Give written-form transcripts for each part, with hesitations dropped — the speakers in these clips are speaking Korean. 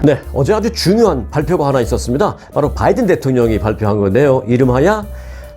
네, 어제 아주 중요한 발표가 하나 있었습니다. 바로 바이든 대통령이 발표한 건데요. 이름하여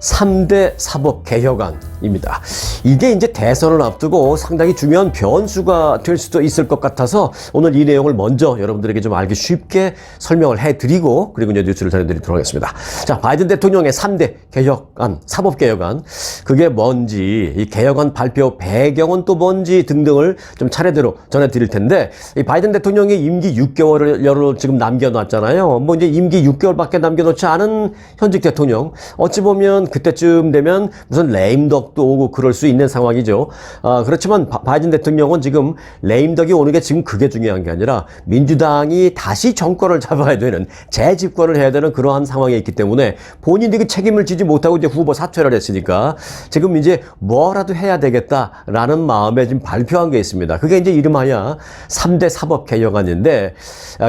3대 사법개혁안입니다. 이게 이제 대선을 앞두고 상당히 중요한 변수가 될 수도 있을 것 같아서 오늘 이 내용을 먼저 여러분들에게 좀 알기 쉽게 설명을 해드리고 그리고 이제 뉴스를 전해드리도록 하겠습니다. 자, 바이든 대통령의 3대 개혁안, 사법개혁안, 그게 뭔지, 이 개혁안 발표 배경은 또 뭔지 등등을 좀 차례대로 전해드릴 텐데, 이 바이든 대통령이 임기 6개월을 지금 남겨놨잖아요. 뭐 이제 임기 6개월밖에 남겨놓지 않은 현직 대통령, 어찌 보면 그때쯤 되면 무슨 레임덕도 오고 그럴 수 있는 상황이죠. 그렇지만 바이든 대통령은 지금 레임덕이 오는 게 지금 그게 중요한 게 아니라 민주당이 다시 정권을 잡아야 되는, 재집권을 해야 되는 그러한 상황에 있기 때문에 본인이 그 책임을 지지 못하고 이제 후보 사퇴를 했으니까 지금 이제 뭐라도 해야 되겠다라는 마음에 지금 발표한 게 있습니다. 그게 이제 이름하여 3대 사법개혁안인데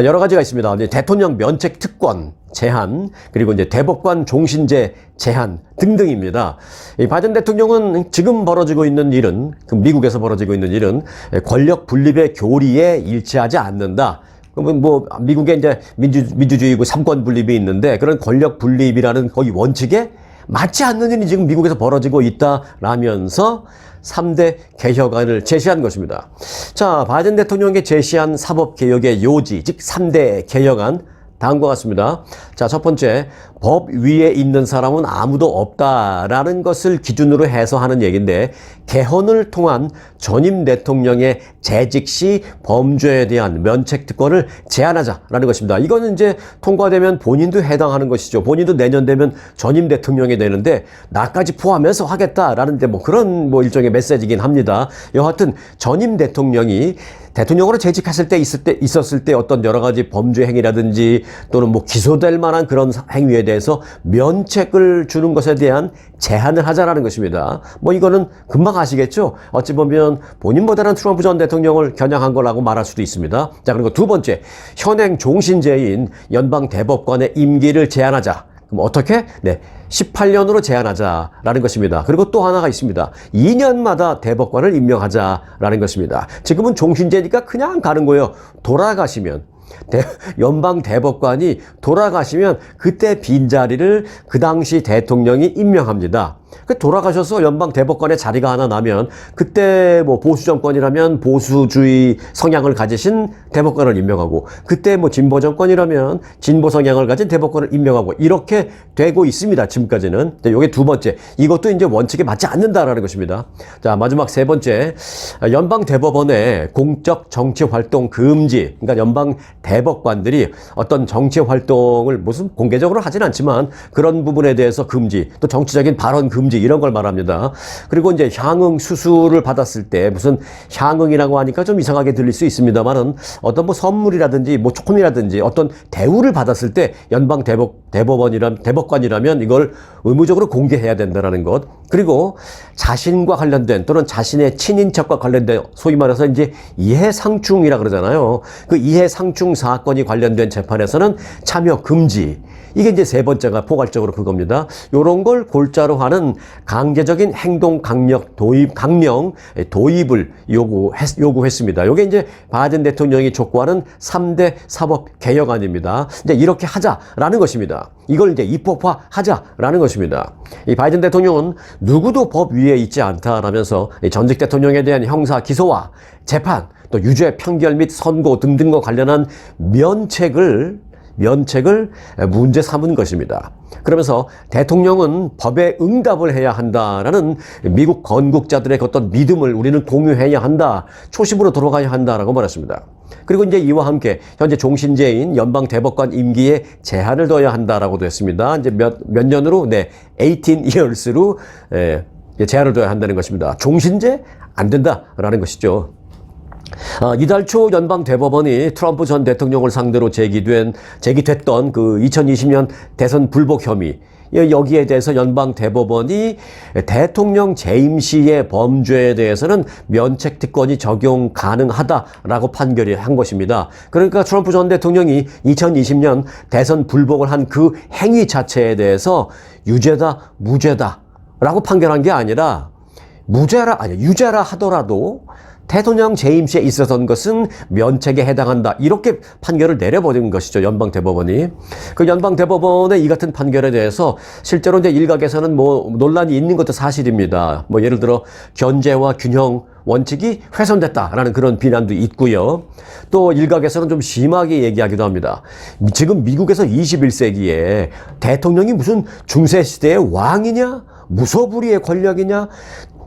여러 가지가 있습니다. 대통령 면책 특권 제한, 그리고 이제 대법관 종신제 제한 등등입니다. 이 바이든 대통령은 지금 벌어지고 있는 일은, 미국에서 벌어지고 있는 일은 권력 분립의 교리에 일치하지 않는다. 그러면 뭐 미국에 이제 민주주의고 삼권 분립이 있는데 그런 권력 분립이라는 거의 원칙에 맞지 않는 일이 지금 미국에서 벌어지고 있다라면서 3대 개혁안을 제시한 것입니다. 자, 바이든 대통령이 제시한 사법개혁의 요지, 즉 3대 개혁안, 다음과 같습니다. 자, 첫 번째, 법 위에 있는 사람은 아무도 없다라는 것을 기준으로 해서 하는 얘기인데, 개헌을 통한 전임 대통령의 재직 시 범죄에 대한 면책 특권을 제한하자라는 것입니다. 이거는 이제 통과되면 본인도 해당하는 것이죠. 본인도 내년 되면 전임 대통령이 되는데 나까지 포함해서 하겠다라는 뭐 그런 뭐 일종의 메시지긴 합니다. 여하튼 전임 대통령이 대통령으로 재직했을 때 있었을 때 어떤 여러 가지 범죄 행위라든지 또는 뭐 기소될 만한 그런 행위에 대해서 면책을 주는 것에 대한 제한을 하자라는 것입니다. 뭐 이거는 금방 아시겠죠? 어찌 보면 본인보다는 트럼프 전 대통령을 겨냥한 거라고 말할 수도 있습니다. 자, 그리고 두 번째, 현행 종신제인 연방 대법관의 임기를 제한하자. 그럼 어떻게? 네, 18년으로 제한하자라는 것입니다. 그리고 또 하나가 있습니다. 2년마다 대법관을 임명하자라는 것입니다. 지금은 종신제니까 그냥 가는 거예요. 돌아가시면, 연방 대법관이 돌아가시면 그때 빈자리를 그 당시 대통령이 임명합니다. 돌아가셔서 연방 대법관의 자리가 하나 나면 그때 뭐 보수 정권이라면 보수주의 성향을 가지신 대법관을 임명하고, 그때 뭐 진보 정권이라면 진보 성향을 가진 대법관을 임명하고, 이렇게 되고 있습니다. 지금까지는. 요게 두 번째, 이것도 이제 원칙에 맞지 않는다라는 것입니다. 자, 마지막 세 번째, 연방 대법원의 공적 정치 활동 금지. 그러니까 연방 대법관들이 어떤 정치 활동을 무슨 공개적으로 하진 않지만 그런 부분에 대해서 금지, 또 정치적인 발언 금지, 이런 걸 말합니다. 그리고 이제 향응 수수를 받았을 때, 무슨 향응이라고 하니까 좀 이상하게 들릴 수 있습니다만은 어떤 뭐 선물이라든지 뭐 조금이라든지 어떤 대우를 받았을 때 연방 대법관이라면 이걸 의무적으로 공개해야 된다는 것. 그리고 자신과 관련된 또는 자신의 친인척과 관련된 소위 말해서 이제 이해상충이라 그러잖아요. 그 이해상충 사건이 관련된 재판에서는 참여 금지. 이게 이제 세 번째가 포괄적으로 그겁니다. 요런 걸 골자로 하는 강제적인 행동 강령 도입을 요구했습니다. 요게 이제 바이든 대통령이 촉구하는 3대 사법 개혁안입니다. 이제 이렇게 하자라는 것입니다. 이걸 이제 입법화하자라는 것입니다. 이 바이든 대통령은 누구도 법 위에 있지 않다라면서 전직 대통령에 대한 형사 기소와 재판, 또 유죄 판결 및 선고 등등과 관련한 면책을 문제 삼은 것입니다. 그러면서 대통령은 법에 응답을 해야 한다라는 미국 건국자들의 어떤 믿음을 우리는 공유해야 한다, 초심으로 돌아가야 한다라고 말했습니다. 그리고 이제 이와 함께 현재 종신제인 연방 대법관 임기에 제한을 둬야 한다라고도 했습니다. 이제 몇 년으로, 18years로 제한을 둬야 한다는 것입니다. 종신제 안 된다라는 것이죠. 이달 초 연방 대법원이 트럼프 전 대통령을 상대로 제기됐던 그 2020년 대선 불복 혐의, 여기에 대해서 연방 대법원이 대통령 재임 시의 범죄에 대해서는 면책 특권이 적용 가능하다라고 판결한 것입니다. 그러니까 트럼프 전 대통령이 2020년 대선 불복을 한 그 행위 자체에 대해서 유죄다, 무죄다라고 판결한 게 아니라 유죄라 하더라도 대통령 재임 시에 있었던 것은 면책에 해당한다. 이렇게 판결을 내려버린 것이죠. 연방대법원이. 그 연방대법원의 이 같은 판결에 대해서 실제로 이제 일각에서는 뭐 논란이 있는 것도 사실입니다. 뭐 예를 들어 견제와 균형 원칙이 훼손됐다라는 그런 비난도 있고요. 또 일각에서는 좀 심하게 얘기하기도 합니다. 지금 미국에서 21세기에 대통령이 무슨 중세시대의 왕이냐? 무소불위의 권력이냐?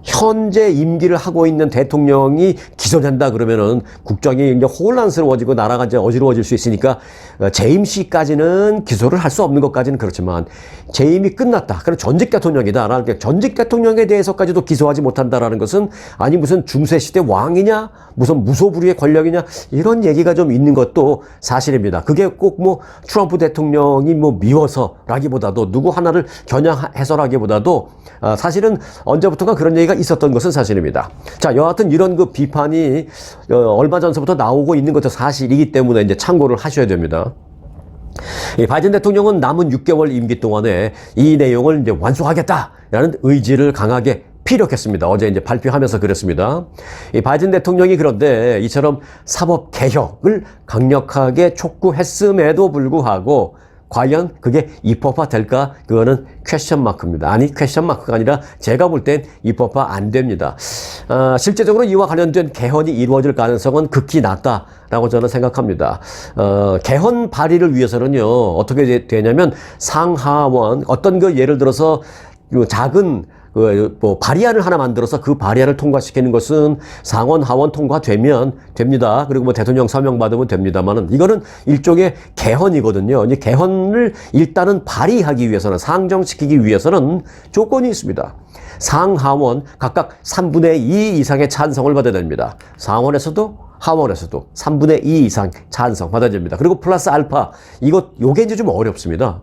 현재 임기를 하고 있는 대통령이 기소된다 그러면은 국정이 이제 혼란스러워지고 나라가 이제 어지러워질 수 있으니까 재임 시까지는 기소를 할 수 없는 것까지는 그렇지만 재임이 끝났다. 그럼 전직 대통령이다. 라는 전직 대통령에 대해서까지도 기소하지 못한다라는 것은 아니 무슨 중세시대 왕이냐? 무슨 무소불위의 권력이냐? 이런 얘기가 좀 있는 것도 사실입니다. 그게 꼭 뭐 트럼프 대통령이 뭐 미워서라기보다도 누구 하나를 겨냥해서라기보다도 사실은 언제부턴가 그런 얘기가 있었던 것은 사실입니다. 자, 여하튼 이런 그 비판이 얼마 전서부터 나오고 있는 것도 사실이기 때문에 이제 참고를 하셔야 됩니다. 이 바이든 대통령은 남은 6개월 임기 동안에 이 내용을 이제 완수하겠다라는 의지를 강하게 피력했습니다. 어제 이제 발표하면서 그랬습니다. 이 바이든 대통령이 그런데 이처럼 사법 개혁을 강력하게 촉구했음에도 불구하고 과연 그게 입법화 될까? 그거는 퀘스천 마크입니다. 아니, 퀘스천 마크가 아니라 제가 볼 땐 입법화 안 됩니다. 실제적으로 이와 관련된 개헌이 이루어질 가능성은 극히 낮다라고 저는 생각합니다. 개헌 발의를 위해서는요, 어떻게 되냐면 상하원, 어떤 그 예를 들어서 작은 뭐 발의안을 하나 만들어서 그 발의안을 통과시키는 것은 상원, 하원 통과되면 됩니다. 그리고 뭐 대통령 서명 받으면 됩니다만은 이거는 일종의 개헌이거든요. 이 개헌을 일단은 발의하기 위해서는 상정시키기 위해서는 조건이 있습니다. 상하원 각각 3분의 2 이상의 찬성을 받아야 됩니다. 상원에서도 하원에서도 3분의 2 이상 찬성 받아야 됩니다. 그리고 플러스 알파 요게 이제 좀 어렵습니다.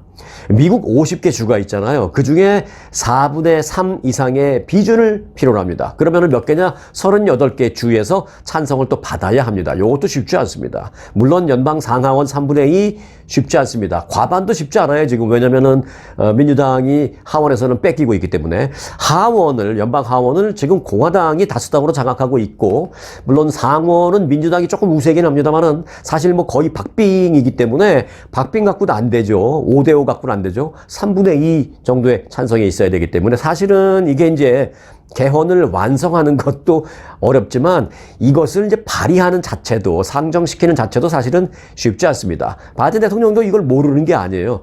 미국 50개 주가 있잖아요. 그 중에 4분의 3 이상의 비준을 필요로 합니다. 그러면은 몇 개냐? 38개 주에서 찬성을 또 받아야 합니다. 요것도 쉽지 않습니다. 물론 연방 상하원 3분의 2 쉽지 않습니다. 과반도 쉽지 않아요, 지금. 왜냐면은, 민주당이 하원에서는 뺏기고 있기 때문에. 연방 하원을 지금 공화당이 다수당으로 장악하고 있고, 물론 상원은 민주당이 조금 우세긴 합니다만은, 사실 뭐 거의 박빙이기 때문에, 박빙 갖고도 안 되죠. 5대5 갖고는 안 되죠. 3분의 2 정도의 찬성이 있어야 되기 때문에, 사실은 이게 이제, 개헌을 완성하는 것도 어렵지만 이것을 이제 발의하는 자체도 상정시키는 자체도 사실은 쉽지 않습니다. 바이든 대통령도 이걸 모르는 게 아니에요.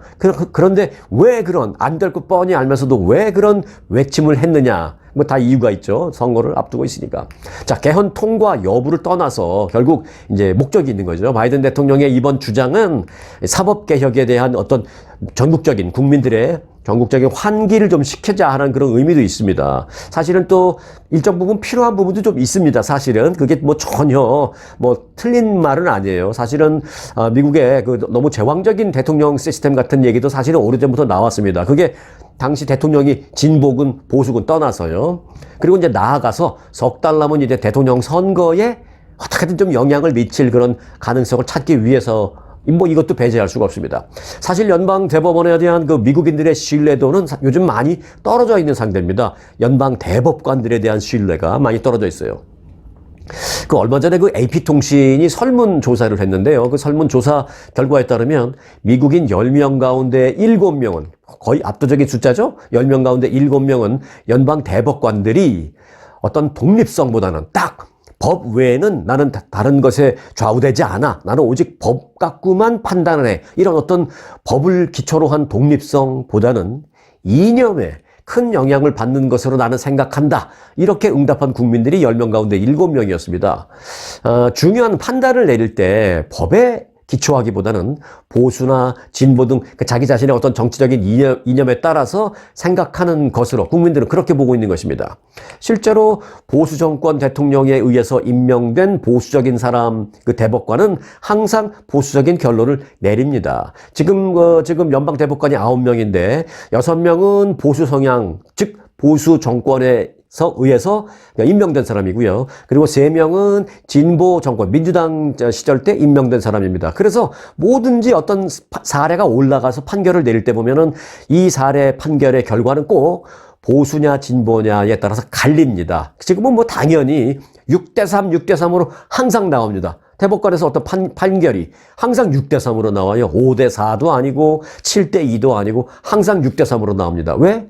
그런데 왜 안 될 거 뻔히 알면서도 왜 그런 외침을 했느냐. 뭐 다 이유가 있죠. 선거를 앞두고 있으니까. 자, 개헌 통과 여부를 떠나서 결국 이제 목적이 있는 거죠. 바이든 대통령의 이번 주장은 사법 개혁에 대한 어떤 전국적인 국민들의 전국적인 환기를 좀 시키자 하는 그런 의미도 있습니다. 사실은 또 일정 부분 필요한 부분도 좀 있습니다. 사실은 그게 뭐 전혀 뭐 틀린 말은 아니에요. 사실은 미국의 그 너무 제왕적인 대통령 시스템 같은 얘기도 사실은 오래전부터 나왔습니다. 그게 당시 대통령이 진보군 보수군 떠나서요. 그리고 이제 나아가서 석 달 남은 이제 대통령 선거에 어떻게든 좀 영향을 미칠 그런 가능성을 찾기 위해서 뭐 이것도 배제할 수가 없습니다. 사실 연방 대법원에 대한 그 미국인들의 신뢰도는 요즘 많이 떨어져 있는 상태입니다. 연방 대법관들에 대한 신뢰가 많이 떨어져 있어요. 그 얼마 전에 그 AP통신이 설문조사를 했는데요. 그 설문조사 결과에 따르면 미국인 10명 가운데 7명은 거의 압도적인 숫자죠. 10명 가운데 7명은 연방 대법관들이 어떤 독립성보다는 딱 법 외에는 나는 다른 것에 좌우되지 않아. 나는 오직 법 갖고만 판단을 해. 이런 어떤 법을 기초로 한 독립성보다는 이념에 큰 영향을 받는 것으로 나는 생각한다. 이렇게 응답한 국민들이 10명 가운데 7명이었습니다. 중요한 판단을 내릴 때 법에 기초하기보다는 보수나 진보 등 자기 자신의 어떤 정치적인 이념에 따라서 생각하는 것으로 국민들은 그렇게 보고 있는 것입니다. 실제로 보수 정권 대통령에 의해서 임명된 보수적인 사람, 그 대법관은 항상 보수적인 결론을 내립니다. 지금 연방 대법관이 9명인데 6명은 보수 성향, 즉 보수 정권에 의해서 임명된 사람이고요. 그리고 3명은 진보 정권, 민주당 시절 때 임명된 사람입니다. 그래서 뭐든지 어떤 사례가 올라가서 판결을 내릴 때 보면은 이 사례 판결의 결과는 꼭 보수냐 진보냐에 따라서 갈립니다. 지금은 뭐 당연히 6대3, 6대3으로 항상 나옵니다. 대법관에서 어떤 판결이 항상 6대3으로 나와요. 5대4도 아니고 7대2도 아니고 항상 6대3으로 나옵니다. 왜?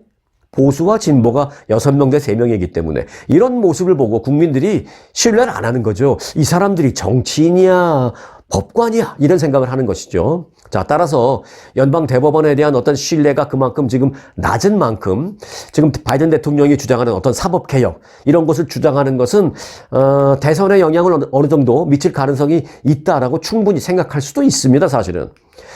보수와 진보가 6명 대 3명이기 때문에 이런 모습을 보고 국민들이 신뢰를 안 하는 거죠. 이 사람들이 정치인이야, 법관이야 이런 생각을 하는 것이죠. 자, 따라서 연방 대법원에 대한 어떤 신뢰가 그만큼 지금 낮은 만큼 지금 바이든 대통령이 주장하는 어떤 사법개혁 이런 것을 주장하는 것은 대선에 영향을 어느 정도 미칠 가능성이 있다라고 충분히 생각할 수도 있습니다. 사실은.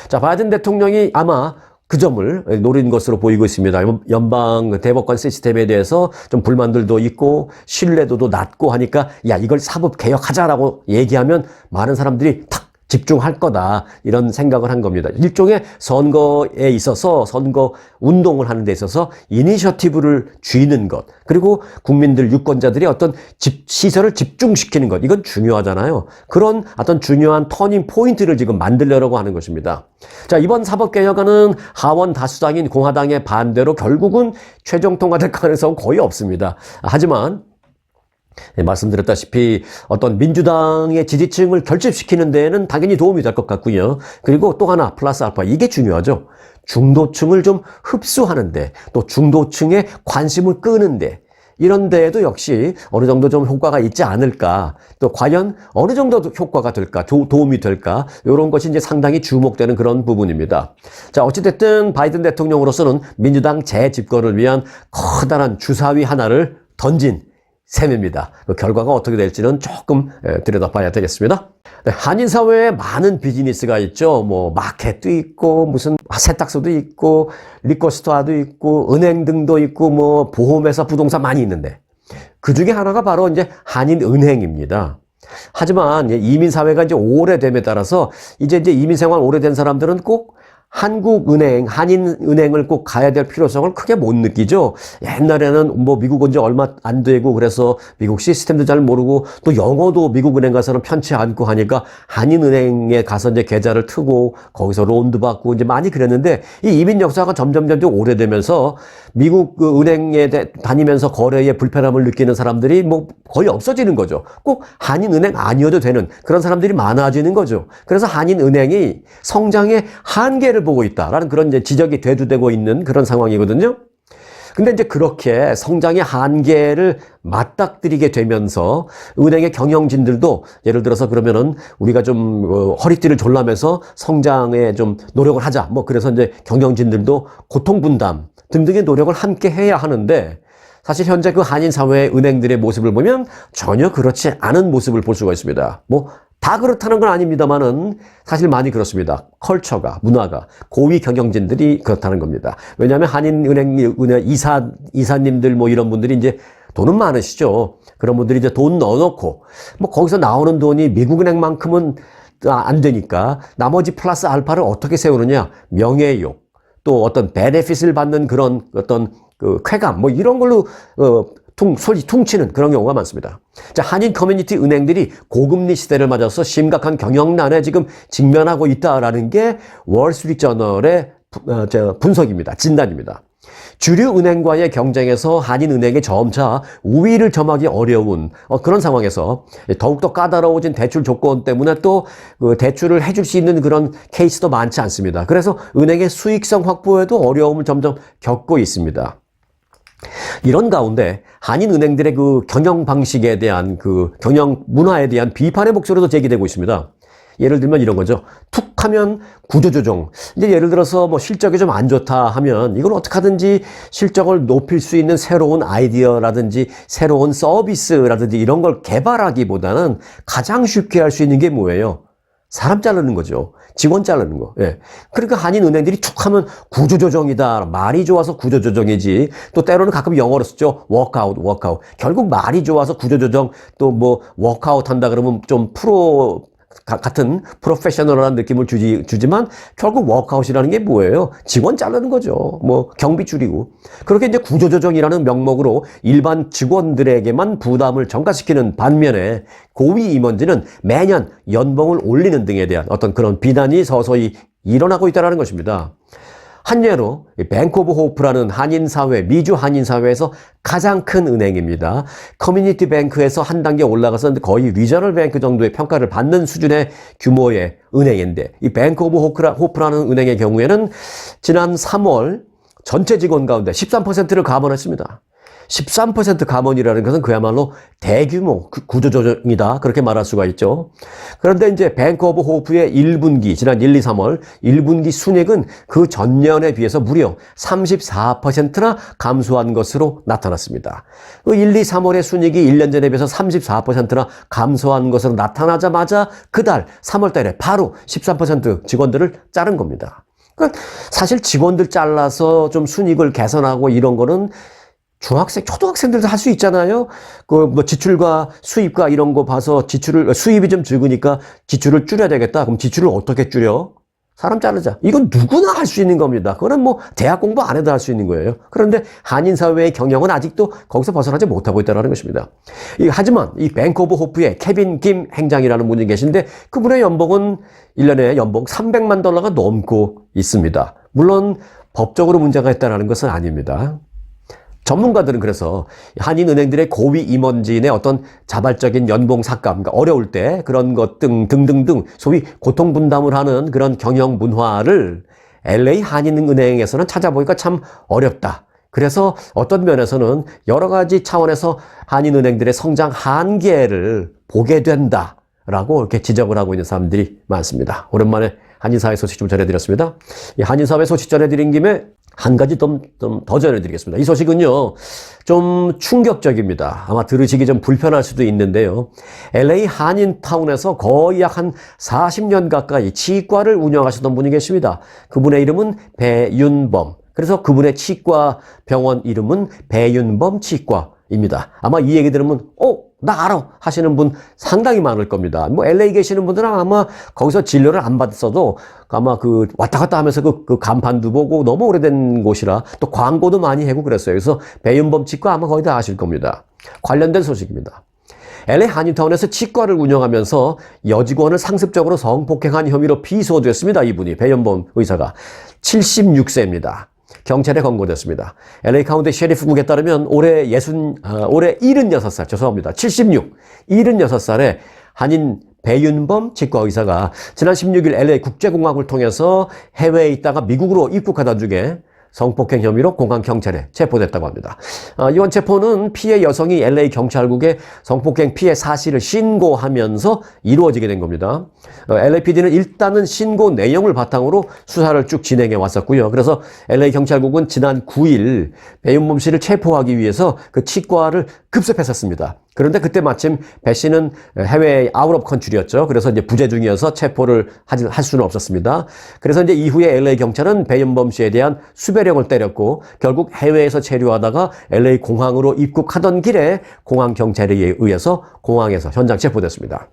자, 바이든 대통령이 아마 그 점을 노린 것으로 보이고 있습니다. 연방 대법관 시스템에 대해서 좀 불만들도 있고 신뢰도도 낮고 하니까 야, 이걸 사법개혁하자라고 얘기하면 많은 사람들이 탁 집중할 거다 이런 생각을 한 겁니다. 일종의 선거에 있어서 선거 운동을 하는 데 있어서 이니셔티브를 쥐는 것 그리고 국민들 유권자들이 어떤 시선을 집중시키는 것 이건 중요하잖아요. 그런 어떤 중요한 터닝 포인트를 지금 만들려고 하는 것입니다. 자, 이번 사법개혁안은 하원 다수당인 공화당의 반대로 결국은 최종 통과될 가능성은 거의 없습니다. 하지만 말씀드렸다시피 어떤 민주당의 지지층을 결집시키는 데에는 당연히 도움이 될 것 같고요. 그리고 또 하나 플러스 알파 이게 중요하죠. 중도층을 좀 흡수하는데 또 중도층의 관심을 끄는데 이런 데에도 역시 어느 정도 좀 효과가 있지 않을까 또 과연 어느 정도 효과가 될까 도움이 될까 이런 것이 이제 상당히 주목되는 그런 부분입니다. 자, 어찌됐든 바이든 대통령으로서는 민주당 재집권을 위한 커다란 주사위 하나를 던진 셈입니다. 그 결과가 어떻게 될지는 조금 들여다봐야 되겠습니다. 네, 한인 사회에 많은 비즈니스가 있죠. 뭐 마켓도 있고 무슨 세탁소도 있고 리코스토어도 있고 은행 등도 있고 뭐 보험회사 부동산 많이 있는데 그 중에 하나가 바로 이제 한인은행입니다. 하지만 이민 사회가 이제 오래됨에 따라서 이제 이민 생활 오래된 사람들은 꼭 한국은행, 한인은행을 꼭 가야 될 필요성을 크게 못 느끼죠. 옛날에는 뭐 미국 온 지 얼마 안 되고 그래서 미국 시스템도 잘 모르고 또 영어도 미국은행 가서는 편치 않고 하니까 한인은행에 가서 이제 계좌를 트고 거기서 론도 받고 이제 많이 그랬는데 이 이민 역사가 점점 오래되면서 미국 그 은행에 다니면서 거래에 불편함을 느끼는 사람들이 뭐 거의 없어지는 거죠. 꼭 한인은행 아니어도 되는 그런 사람들이 많아지는 거죠. 그래서 한인은행이 성장의 한계를 보고 있다라는 그런 이제 지적이 대두되고 있는 그런 상황이거든요. 근데 이제 그렇게 성장의 한계를 맞닥뜨리게 되면서 은행의 경영진들도 예를 들어서 그러면은 우리가 좀 허리띠를 졸라매서 성장에 좀 노력을 하자. 뭐 그래서 이제 경영진들도 고통 분담 등등의 노력을 함께 해야 하는데 사실 현재 그 한인 사회의 은행들의 모습을 보면 전혀 그렇지 않은 모습을 볼 수가 있습니다. 뭐 다 그렇다는 건 아닙니다만은 사실 많이 그렇습니다. 컬처가, 문화가, 고위 경영진들이 그렇다는 겁니다. 왜냐하면 한인은행 이사님들 뭐 이런 분들이 이제 돈은 많으시죠. 그런 분들이 이제 돈 넣어놓고 뭐 거기서 나오는 돈이 미국은행만큼은 안 되니까 나머지 플러스 알파를 어떻게 세우느냐? 명예욕, 또 어떤 베네핏을 받는 그런 어떤 그 쾌감 뭐 이런 걸로 솔직히 퉁치는 그런 경우가 많습니다. 자, 한인 커뮤니티 은행들이 고금리 시대를 맞아서 심각한 경영난에 지금 직면하고 있다라는 게 월스트리트저널의 분석입니다. 진단입니다. 주류 은행과의 경쟁에서 한인은행이 점차 우위를 점하기 어려운 그런 상황에서 더욱더 까다로워진 대출 조건 때문에 또 대출을 해줄 수 있는 그런 케이스도 많지 않습니다. 그래서 은행의 수익성 확보에도 어려움을 점점 겪고 있습니다. 이런 가운데 한인은행들의 그 경영 방식에 대한 그 경영 문화에 대한 비판의 목소리도 제기되고 있습니다. 예를 들면 이런 거죠. 툭 하면 구조조정. 이제 예를 들어서 뭐 실적이 좀 안 좋다 하면 이걸 어떻게 하든지 실적을 높일 수 있는 새로운 아이디어라든지 새로운 서비스라든지 이런 걸 개발하기보다는 가장 쉽게 할 수 있는 게 뭐예요? 사람 자르는 거죠. 직원 자르는 거. 예. 그러니까 한인은행들이 툭 하면 구조조정이다. 말이 좋아서 구조조정이지. 또 때로는 가끔 영어로 쓰죠. 워크아웃. 결국 말이 좋아서 구조조정 또 뭐 워크아웃 한다 그러면 좀 같은 프로페셔널한 느낌을 주지만 결국 워크아웃이라는 게 뭐예요? 직원 자르는 거죠. 뭐 경비 줄이고. 그렇게 이제 구조조정이라는 명목으로 일반 직원들에게만 부담을 전가시키는 반면에 고위 임원진은 매년 연봉을 올리는 등에 대한 어떤 그런 비난이 서서히 일어나고 있다는 것입니다. 한 예로 뱅크 오브 호프라는 한인사회, 미주 한인사회에서 가장 큰 은행입니다. 커뮤니티 뱅크에서 한 단계 올라가서 거의 리저널 뱅크 정도의 평가를 받는 수준의 규모의 은행인데, 이 뱅크 오브 호프라는 은행의 경우에는 지난 3월 전체 직원 가운데 13%를 감원했습니다. 13% 감원이라는 것은 그야말로 대규모 구조조정이다, 그렇게 말할 수가 있죠. 그런데 이제 뱅크 오브 호프의 1분기, 지난 1, 2, 3월 1분기 순이익은 그 전년에 비해서 무려 34%나 감소한 것으로 나타났습니다. 그 1, 2, 3월의 순이익이 1년 전에 비해서 34%나 감소한 것으로 나타나자마자 그달 3월 달에 바로 13% 직원들을 자른 겁니다. 그러니까 사실 직원들 잘라서 좀 순이익을 개선하고 이런 거는 중학생, 초등학생들도 할 수 있잖아요. 지출과 수입과 이런 거 봐서 수입이 좀 적으니까 지출을 줄여야 되겠다. 그럼 지출을 어떻게 줄여? 사람 자르자. 이건 누구나 할 수 있는 겁니다. 그거는 뭐 대학 공부 안 해도 할 수 있는 거예요. 그런데 한인사회의 경영은 아직도 거기서 벗어나지 못하고 있다는 것입니다. 하지만 이 뱅크 오브 호프의 케빈 김 행장이라는 분이 계신데, 그분의 연봉은 1년에 연봉 $300만 넘고 있습니다. 물론 법적으로 문제가 있다는 것은 아닙니다. 전문가들은 그래서 한인은행들의 고위 임원진의 어떤 자발적인 연봉 삭감, 그러니까 어려울 때 그런 것 등등등 소위 고통 분담을 하는 그런 경영 문화를 LA 한인은행에서는 찾아보기가 참 어렵다. 그래서 어떤 면에서는 여러 가지 차원에서 한인은행들의 성장 한계를 보게 된다라고 이렇게 지적을 하고 있는 사람들이 많습니다. 오랜만에 한인사회 소식 좀 전해드렸습니다. 이 한인사회 소식 전해드린 김에 한 가지 좀 더 전해드리겠습니다. 이 소식은요, 좀 충격적입니다. 아마 들으시기 좀 불편할 수도 있는데요. LA 한인타운에서 거의 약 한 40년 가까이 치과를 운영하시던 분이 계십니다. 그분의 이름은 배윤범. 그래서 그분의 치과 병원 이름은 배윤범 치과입니다. 아마 이 얘기 들으면 나 알아 하시는 분 상당히 많을 겁니다. 뭐 LA 계시는 분들은 아마 거기서 진료를 안 받았어도 아마 왔다 갔다 하면서 그 간판도 보고 너무 오래된 곳이라 또 광고도 많이 하고 그랬어요. 그래서 배윤범 치과 아마 거의 다 아실 겁니다. 관련된 소식입니다. LA 한인타운에서 치과를 운영하면서 여직원을 상습적으로 성폭행한 혐의로 비소됐습니다. 이분이, 배윤범 의사가 76세입니다. 경찰에 검거됐습니다. LA 카운티 셰리프국에 따르면 올해 76살, 죄송합니다. 76살의 한인 배윤범 치과 의사가 지난 16일 LA 국제공항을 통해서 해외에 있다가 미국으로 입국하던 중에 성폭행 혐의로 공항 경찰에 체포됐다고 합니다. 이번 체포는 피해 여성이 LA 경찰국에 성폭행 피해 사실을 신고하면서 이루어지게 된 겁니다. LAPD는 일단은 신고 내용을 바탕으로 수사를 쭉 진행해 왔었고요. 그래서 LA 경찰국은 지난 9일 배윤범 씨를 체포하기 위해서 그 치과를 급습했었습니다. 그런데 그때 마침 배 씨는 해외 아웃 오브 컨트리였죠. 그래서 이제 부재 중이어서 체포를 할 수는 없었습니다. 그래서 이제 이후에 LA 경찰은 배윤범 씨에 대한 수배령을 때렸고, 결국 해외에서 체류하다가 LA 공항으로 입국하던 길에 공항 경찰에 의해서 공항에서 현장 체포됐습니다.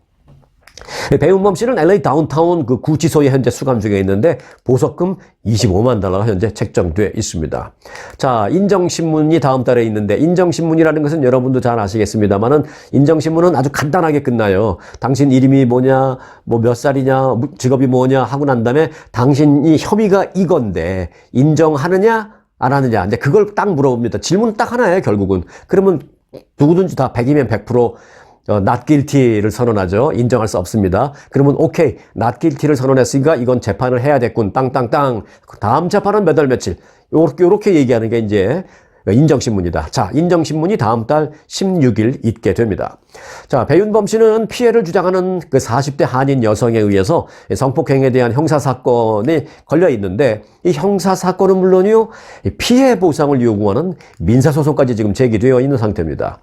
배윤범 씨는 LA 다운타운 그 구치소에 현재 수감 중에 있는데 보석금 $25만 현재 책정돼 있습니다. 자, 인정신문이 다음 달에 있는데, 인정신문이라는 것은 여러분도 잘 아시겠습니다만은 인정신문은 아주 간단하게 끝나요. 당신 이름이 뭐냐, 뭐 몇 살이냐, 직업이 뭐냐 하고 난 다음에 당신이 혐의가 이건데 인정하느냐 안 하느냐, 이제 그걸 딱 물어봅니다. 질문 딱 하나예요, 결국은. 그러면 누구든지 다 100이면 100% not guilty를 선언하죠. 인정할 수 없습니다. 그러면 오케이, not guilty를 선언했으니까 이건 재판을 해야겠군. 땅땅땅. 다음 재판은 몇 월 며칠. 요렇게 얘기하는 게 이제 인정신문이다. 자, 인정신문이 다음 달 16일 있게 됩니다. 자, 배윤범 씨는 피해를 주장하는 그 40대 한인 여성에 의해서 성폭행에 대한 형사사건이 걸려 있는데, 이 형사사건은 물론이요, 피해 보상을 요구하는 민사소송까지 지금 제기되어 있는 상태입니다.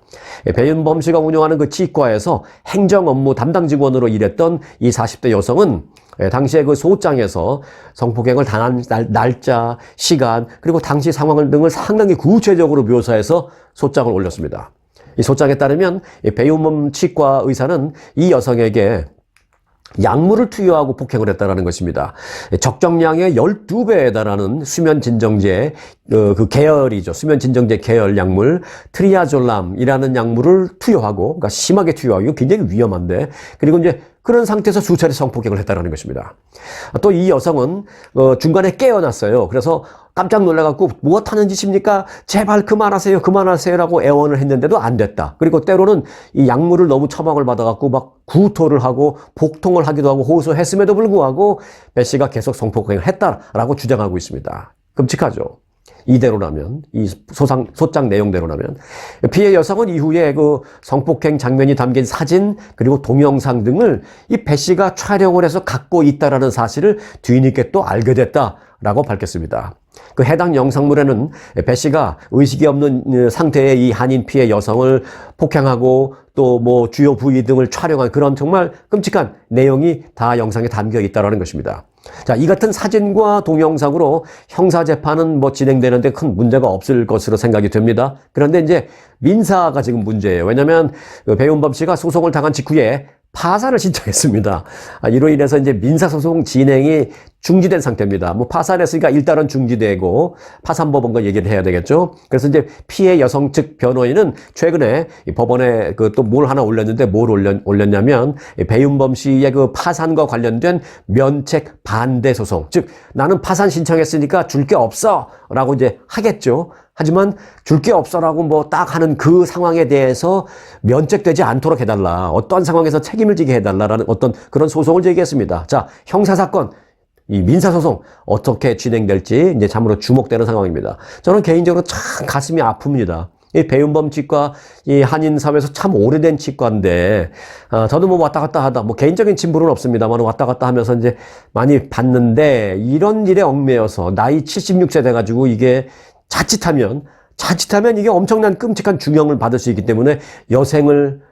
배윤범 씨가 운영하는 그 치과에서 행정 업무 담당 직원으로 일했던 이 40대 여성은 당시에 그 소장에서 성폭행을 당한 날짜, 시간, 그리고 당시 상황 등을 상당히 구체적으로 묘사해서 소장을 올렸습니다. 이 소장에 따르면 배윤범 치과 의사는 이 여성에게 약물을 투여하고 폭행을 했다는 것입니다. 적정량의 12배에 달하는 수면진정제, 그 계열이죠. 수면진정제 계열 약물, 트리아졸람이라는 약물을 투여하고, 그러니까 심하게 투여하고, 이거 굉장히 위험한데, 그리고 이제 그런 상태에서 수차례 성폭행을 했다는 것입니다. 또 이 여성은 중간에 깨어났어요. 그래서 깜짝 놀라갖고 무엇 하는 짓입니까? 제발 그만하세요, 그만하세요라고 애원을 했는데도 안 됐다. 그리고 때로는 이 약물을 너무 처방을 받아갖고 막 구토를 하고 복통을 하기도 하고 호소했음에도 불구하고 배 씨가 계속 성폭행을 했다라고 주장하고 있습니다. 끔찍하죠. 이대로라면, 이 소장 내용대로라면. 피해 여성은 이후에 그 성폭행 장면이 담긴 사진 그리고 동영상 등을 이 배 씨가 촬영을 해서 갖고 있다라는 사실을 뒤늦게 또 알게 됐다라고 밝혔습니다. 그 해당 영상물에는 배 씨가 의식이 없는 상태의 이 한인 피해 여성을 폭행하고 또 뭐 주요 부위 등을 촬영한 그런 정말 끔찍한 내용이 다 영상에 담겨 있다라는 것입니다. 자, 이 같은 사진과 동영상으로 형사재판은 뭐 진행되는데 큰 문제가 없을 것으로 생각이 됩니다. 그런데 이제 민사가 지금 문제예요. 왜냐하면 배윤범 씨가 소송을 당한 직후에 파산을 신청했습니다. 이로 인해서 이제 민사소송 진행이 중지된 상태입니다. 뭐 파산했으니까 일단은 중지되고 파산법원과 얘기를 해야 되겠죠. 그래서 이제 피해 여성 측 변호인은 최근에 이 법원에 그 또 뭘 하나 올렸는데 뭘 올렸냐면 배윤범 씨의 그 파산과 관련된 면책 반대 소송. 즉 나는 파산 신청했으니까 줄 게 없어라고 이제 하겠죠. 하지만 줄 게 없어라고 뭐 딱 하는 그 상황에 대해서 면책되지 않도록 해달라. 어떠한 상황에서 책임을 지게 해달라라는 어떤 그런 소송을 제기했습니다. 자, 형사사건, 이 민사소송 어떻게 진행될지 이제 참으로 주목되는 상황입니다. 저는 개인적으로 참 가슴이 아픕니다. 이 배윤범 치과, 이 한인 사회에서 참 오래된 치과인데, 저도 뭐 왔다 갔다 하다, 뭐 개인적인 진부는 없습니다만 왔다 갔다 하면서 이제 많이 봤는데, 이런 일에 옥매여서 나이 76세 돼가지고 이게 자칫하면 이게 엄청난 끔찍한 중형을 받을 수 있기 때문에 여생을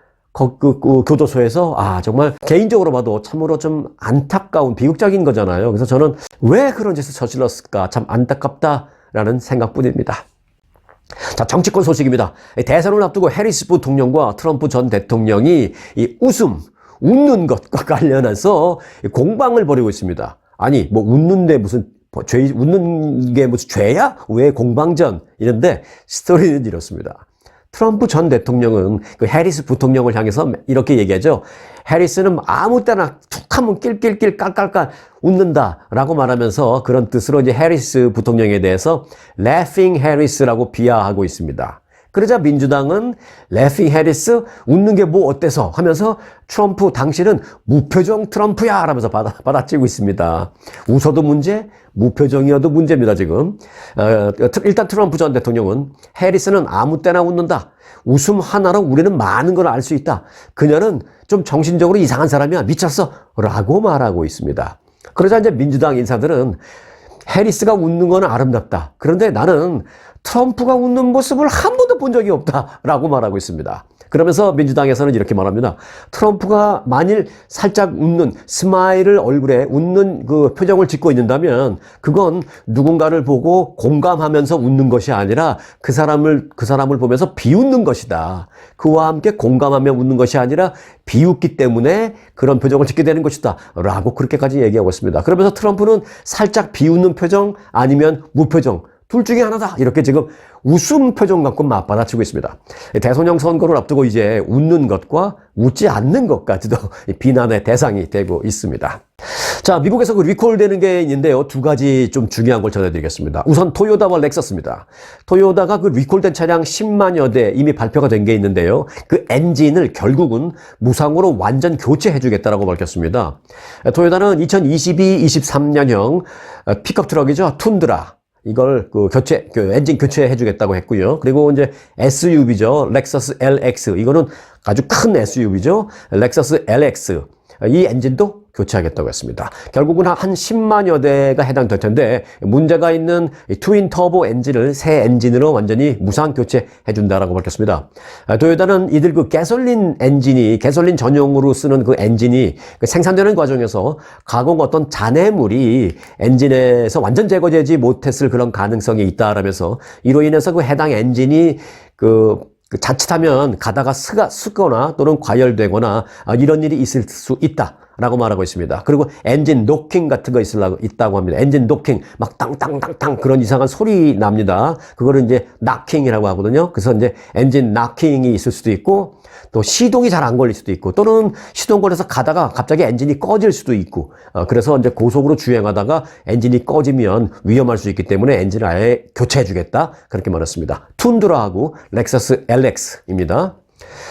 교도소에서 정말 개인적으로 봐도 참으로 좀 안타까운 비극적인 거잖아요. 그래서 저는 왜 그런 짓을 저질렀을까 참 안타깝다라는 생각뿐입니다. 자, 정치권 소식입니다. 대선을 앞두고 해리스 부통령과 트럼프 전 대통령이 이 웃는 것과 관련해서 공방을 벌이고 있습니다. 아니, 뭐 웃는데 무슨 웃는 게 무슨 죄야? 왜 공방전? 이런데 스토리는 이렇습니다. 트럼프 전 대통령은 그 해리스 부통령을 향해서 이렇게 얘기하죠. 해리스는 아무 때나 툭 하면 낄낄낄 깔깔깔 웃는다라고 말하면서 그런 뜻으로 이제 해리스 부통령에 대해서 Laughing Harris라고 비하하고 있습니다. 그러자 민주당은 Laughing Harris 웃는 게 뭐 어때서 하면서 트럼프 당신은 무표정 트럼프야 라면서 받아치고 있습니다. 웃어도 문제, 무표정이어도 문제입니다, 지금. 일단 트럼프 전 대통령은 해리스는 아무 때나 웃는다. 웃음 하나로 우리는 많은 걸 알 수 있다. 그녀는 좀 정신적으로 이상한 사람이야. 미쳤어. 라고 말하고 있습니다. 그러자 이제 민주당 인사들은 해리스가 웃는 건 아름답다. 그런데 나는 트럼프가 웃는 모습을 한 번도 본 적이 없다라고 말하고 있습니다. 그러면서 민주당에서는 이렇게 말합니다. 트럼프가 만일 살짝 웃는 스마일을 얼굴에 웃는 그 표정을 짓고 있는다면 그건 누군가를 보고 공감하면서 웃는 것이 아니라 그 사람을 보면서 비웃는 것이다. 그와 함께 공감하며 웃는 것이 아니라 비웃기 때문에 그런 표정을 짓게 되는 것이다. 라고 그렇게까지 얘기하고 있습니다. 그러면서 트럼프는 살짝 비웃는 표정 아니면 무표정 둘 중에 하나다. 이렇게 지금 웃음 표정 갖고 맞받아치고 있습니다. 대통령 선거를 앞두고 이제 웃는 것과 웃지 않는 것까지도 비난의 대상이 되고 있습니다. 자, 미국에서 그 리콜되는 게 있는데요. 두 가지 좀 중요한 걸 전해드리겠습니다. 우선 토요타와 렉서스입니다. 토요타가 그 리콜된 차량 10만여 대 이미 발표가 된 게 있는데요. 그 엔진을 결국은 무상으로 완전 교체해주겠다라고 밝혔습니다. 토요타는 2022-23년형 픽업 트럭이죠. 툰드라. 이걸 엔진 교체해 주겠다고 했고요. 그리고 이제 SUV죠. 렉서스 LX. 이거는 아주 큰 SUV죠. 렉서스 LX. 이 엔진도 교체하겠다고 했습니다. 결국은 한 10만여 대가 해당될 텐데 문제가 있는 트윈 터보 엔진을 새 엔진으로 완전히 무상 교체해 준다라고 밝혔습니다. 토요타는 이들 그 가솔린 전용으로 쓰는 그 엔진이 생산되는 과정에서 가공 어떤 잔해물이 엔진에서 완전 제거되지 못했을 그런 가능성이 있다라면서 이로 인해서 그 해당 엔진이 자칫하면 가다가 쓰거나 또는 과열되거나 이런 일이 있을 수 있다. 라고 말하고 있습니다. 그리고 엔진 노킹 같은 거 있다고 합니다. 엔진 노킹, 막 땅땅땅땅 그런 이상한 소리 납니다. 그거를 이제 낙킹이라고 하거든요. 그래서 이제 엔진 낙킹이 있을 수도 있고, 또 시동이 잘 안 걸릴 수도 있고, 또는 시동 걸려서 가다가 갑자기 엔진이 꺼질 수도 있고, 그래서 이제 고속으로 주행하다가 엔진이 꺼지면 위험할 수 있기 때문에 엔진을 아예 교체해 주겠다. 그렇게 말했습니다. 툰드라하고 렉서스 LX입니다.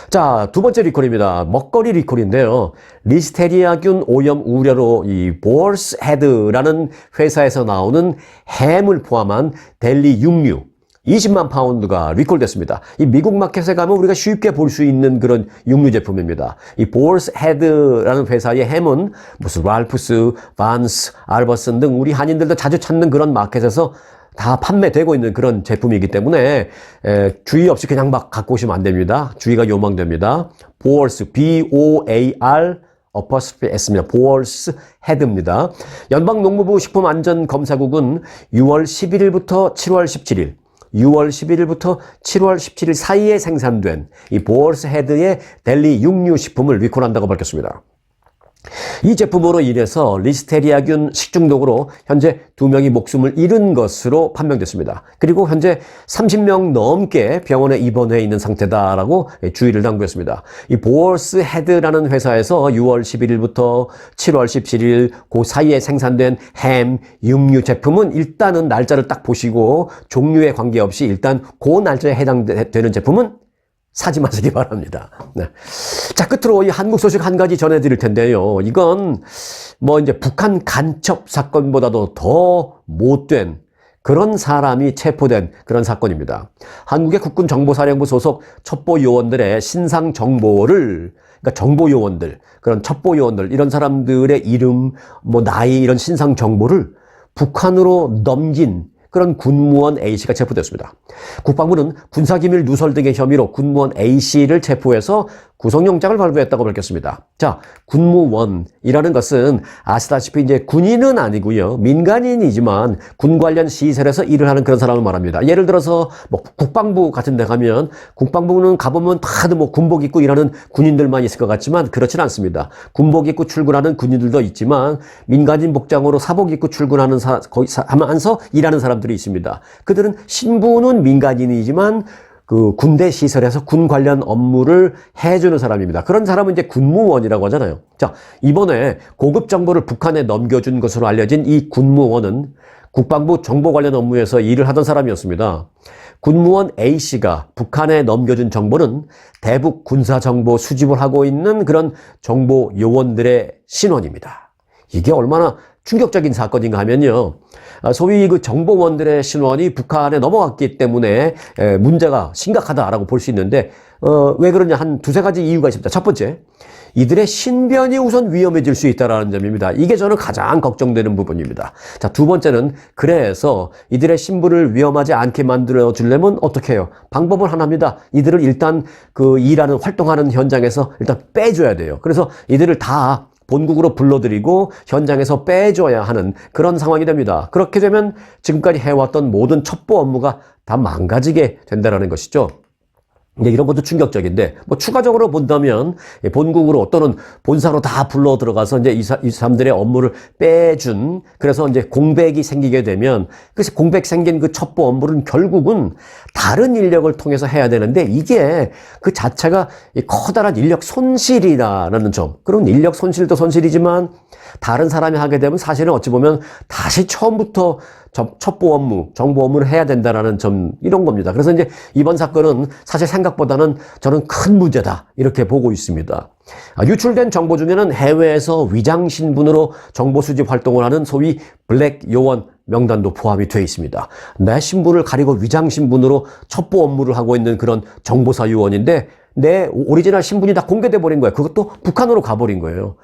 자, 두 번째 리콜입니다. 먹거리 리콜인데요. 리스테리아균 오염 우려로 이 보얼스 헤드라는 회사에서 나오는 햄을 포함한 델리 육류 20만 파운드가 리콜됐습니다. 이 미국 마켓에 가면 우리가 쉽게 볼 수 있는 그런 육류 제품입니다. 이 보얼스 헤드라는 회사의 햄은 무슨 랄프스, 반스, 알버슨 등 우리 한인들도 자주 찾는 그런 마켓에서 다 판매되고 있는 그런 제품이기 때문에 주의 없이 그냥 막 갖고 오시면 안 됩니다. 주의가 요망됩니다. 보얼스, B-O-A-R 어퍼스트리 S입니다. 보얼스 헤드입니다. 연방농무부 식품안전검사국은 6월 11일부터 7월 17일 6월 11일부터 7월 17일 사이에 생산된 이 보얼스 헤드의 델리 육류 식품을 리콜한다고 밝혔습니다. 이 제품으로 인해서 리스테리아균 식중독으로 현재 2명이 목숨을 잃은 것으로 판명됐습니다. 그리고 현재 30명 넘게 병원에 입원해 있는 상태다라고 주의를 당부했습니다. 이 보얼스 헤드라는 회사에서 6월 11일부터 7월 17일 그 사이에 생산된 햄, 육류 제품은 일단은 날짜를 딱 보시고 종류에 관계없이 일단 그 날짜에 해당되는 제품은 사지 마시기 바랍니다. 네. 자, 끝으로 이 한국 소식 한 가지 전해드릴 텐데요. 이건 뭐 이제 북한 간첩 사건보다도 더 못된 그런 사람이 체포된 그런 사건입니다. 한국의 국군정보사령부 소속 첩보요원들의 신상 정보를, 그러니까 정보요원들, 그런 첩보요원들, 이런 사람들의 이름, 뭐 나이 이런 신상 정보를 북한으로 넘긴 그런 군무원 A씨가 체포됐습니다. 국방부는 군사기밀 누설 등의 혐의로 군무원 A씨를 체포해서 구속영장을 발부했다고 밝혔습니다. 자, 군무원이라는 것은 아시다시피 이제 군인은 아니고요. 민간인이지만 군 관련 시설에서 일을 하는 그런 사람을 말합니다. 예를 들어서 뭐 국방부 같은 데 가면 국방부는 가보면 다들 뭐 군복 입고 일하는 군인들만 있을 것 같지만 그렇지는 않습니다. 군복 입고 출근하는 군인들도 있지만 민간인 복장으로 사복 입고 출근하는 하면서 일하는 사람들이 있습니다. 그들은 신분은 민간인이지만 그 군대 시설에서 군 관련 업무를 해주는 사람입니다. 그런 사람은 이제 군무원이라고 하잖아요. 자, 이번에 고급 정보를 북한에 넘겨준 것으로 알려진 이 군무원은 국방부 정보 관련 업무에서 일을 하던 사람이었습니다. 군무원 A씨가 북한에 넘겨준 정보는 대북 군사 정보 수집을 하고 있는 그런 정보 요원들의 신원입니다. 이게 얼마나 충격적인 사건인가 하면요. 소위 그 정보원들의 신원이 북한에 넘어갔기 때문에 문제가 심각하다라고 볼 수 있는데, 왜 그러냐 한 두세 가지 이유가 있습니다. 첫 번째, 이들의 신변이 우선 위험해질 수 있다는 점입니다. 이게 저는 가장 걱정되는 부분입니다. 자, 두 번째는 그래서 이들의 신분을 위험하지 않게 만들어 주려면 어떻게 해요? 방법은 하나입니다. 이들을 일단 그 일하는 활동하는 현장에서 일단 빼줘야 돼요. 그래서 이들을 다 본국으로 불러들이고 현장에서 빼줘야 하는 그런 상황이 됩니다. 그렇게 되면 지금까지 해왔던 모든 첩보 업무가 다 망가지게 된다는 것이죠. 이런 것도 충격적인데, 뭐 추가적으로 본다면 본국으로 또는 본사로 다 불러 들어가서 이제 이 사람들의 업무를 빼준, 그래서 이제 공백이 생기게 되면 그 공백 생긴 그 첩보 업무는 결국은 다른 인력을 통해서 해야 되는데 이게 그 자체가 커다란 인력 손실이라는 점. 그런 인력 손실도 손실이지만 다른 사람이 하게 되면 사실은 어찌 보면 다시 처음부터 첩보 업무, 정보 업무를 해야 된다라는 점, 이런 겁니다. 그래서 이제 이번 사건은 사실 생각보다는 저는 큰 문제다, 이렇게 보고 있습니다. 유출된 정보 중에는 해외에서 위장 신분으로 정보 수집 활동을 하는 소위 블랙 요원 명단도 포함이 되어 있습니다. 내 신분을 가리고 위장 신분으로 첩보 업무를 하고 있는 그런 정보사 요원인데 내 오리지널 신분이 다 공개돼 버린 거예요. 그것도 북한으로 가버린 거예요.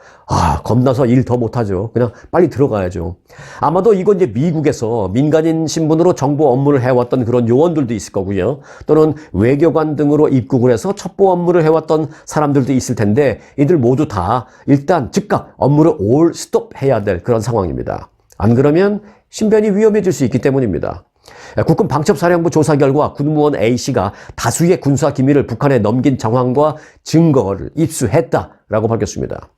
겁나서 일 더 못하죠. 그냥 빨리 들어가야죠. 아마도 이건 이제 미국에서 민간인 신분으로 정보 업무를 해왔던 그런 요원들도 있을 거고요. 또는 외교관 등으로 입국을 해서 첩보 업무를 해왔던 사람들도 있을 텐데 이들 모두 다 일단 즉각 업무를 올 스톱 해야 될 그런 상황입니다. 안 그러면 신변이 위험해질 수 있기 때문입니다. 국군 방첩사령부 조사 결과 군무원 A씨가 다수의 군사 기밀을 북한에 넘긴 정황과 증거를 입수했다라고 밝혔습니다.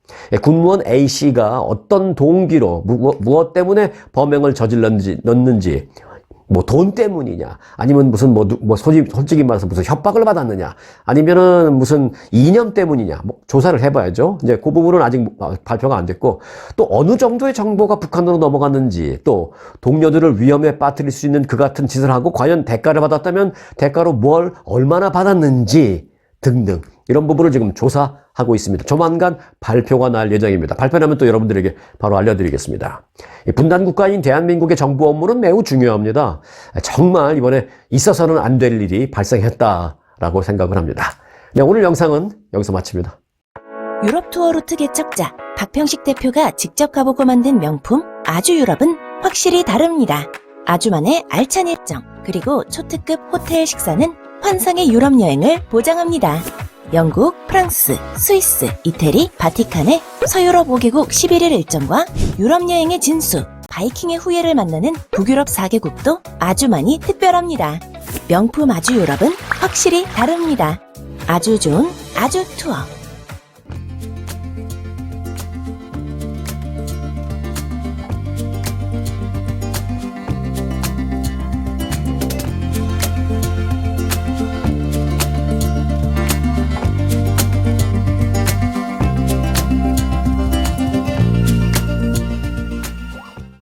군무원 A씨가 어떤 동기로 무엇 때문에 범행을 저질렀는지 뭐 돈 때문이냐, 아니면 무슨 솔직히 말해서 무슨 협박을 받았느냐, 아니면은 무슨 이념 때문이냐, 조사를 해봐야죠. 이제 그 부분은 아직 발표가 안 됐고, 또 어느 정도의 정보가 북한으로 넘어갔는지, 또 동료들을 위험에 빠뜨릴 수 있는 그 같은 짓을 하고 과연 대가를 받았다면 대가로 뭘 얼마나 받았는지 등등 이런 부분을 지금 조사하고 있습니다. 조만간 발표가 날 예정입니다. 발표나면 또 여러분들에게 바로 알려드리겠습니다. 분단 국가인 대한민국의 정부 업무는 매우 중요합니다. 정말 이번에 있어서는 안 될 일이 발생했다라고 생각을 합니다. 네, 오늘 영상은 여기서 마칩니다. 유럽 투어 루트 개척자 박평식 대표가 직접 가보고 만든 명품 아주 유럽은 확실히 다릅니다. 아주만의 알찬 일정 그리고 초특급 호텔 식사는 환상의 유럽 여행을 보장합니다. 영국, 프랑스, 스위스, 이태리, 바티칸의 서유럽 5개국 11일 일정과 유럽 여행의 진수, 바이킹의 후예를 만나는 북유럽 4개국도 아주만이 특별합니다. 명품 아주 유럽은 확실히 다릅니다. 아주 좋은 아주 투어.